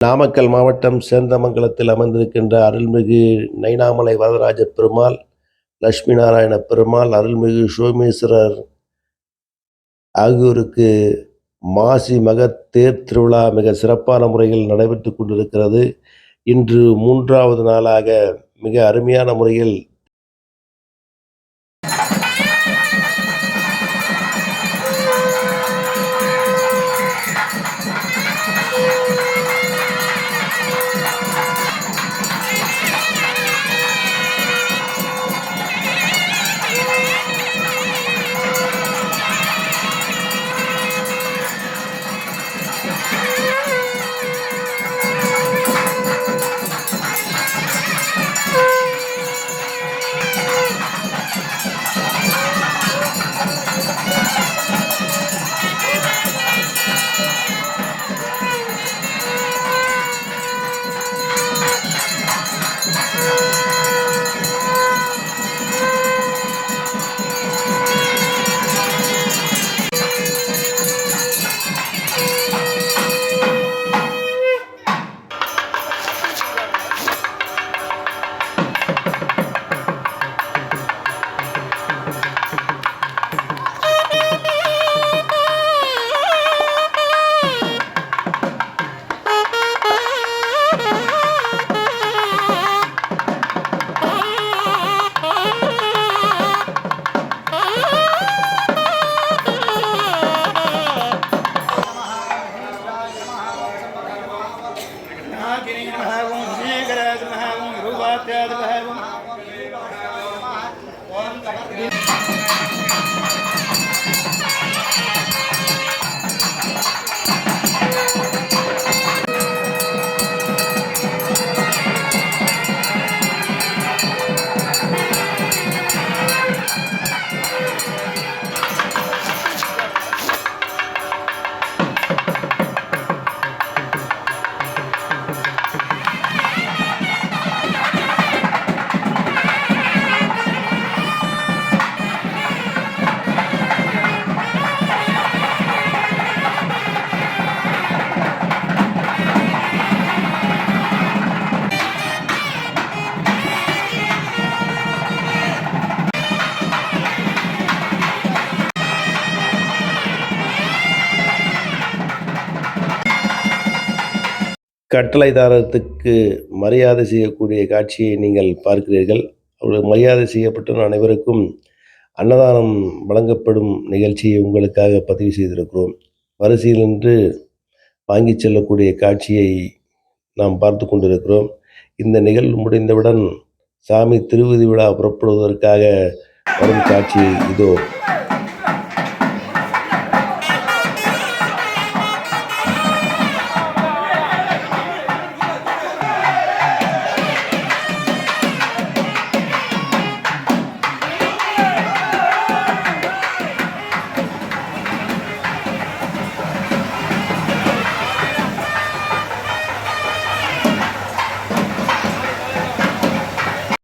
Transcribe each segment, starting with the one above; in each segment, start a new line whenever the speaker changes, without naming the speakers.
நாமக்கல் மாவட்டம் சேந்தமங்கலத்தில் அமர்ந்திருக்கின்ற அருள்மிகு நைனாமலை வரதராஜ பெருமாள், லட்சுமி நாராயண பெருமாள், அருள்மிகு சோமேஸ்வரர் ஆகியோருக்கு மாசி மகத் தேர் திருவிழா மிக சிறப்பான முறையில் நடைபெற்று கொண்டிருக்கிறது. இன்று 3வது நாளாக மிக அருமையான முறையில் கட்டளைதாரத்துக்கு மரியாதை செய்யக்கூடிய காட்சியை நீங்கள் பார்க்கிறீர்கள். அவர்கள் மரியாதை செய்யப்பட்ட அனைவருக்கும் அன்னதானம் வழங்கப்படும் நிகழ்ச்சியை உங்களுக்காக பதிவு செய்திருக்கிறோம். வரிசையில் நின்று வாங்கி செல்லக்கூடிய காட்சியை நாம் பார்த்து கொண்டிருக்கிறோம். இந்த நிகழ்வு முடிந்தவுடன் சாமி திருவீதி விழா புறப்படுவதற்காக வரும் காட்சி இதோ.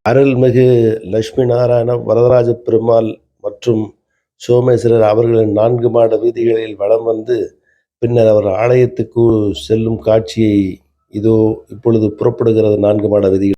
அருள்மிகு லட்சுமி நாராயண வரதராஜ பெருமாள் மற்றும் சோமேஸ்வரர் அவர்களின் 4 மாட வீதிகளில் வலம் வந்து பின்னர் அவர் ஆலயத்துக்கு செல்லும் காட்சியை இதோ இப்பொழுது புறப்படுகிறது. 4 மாட வீதிகள்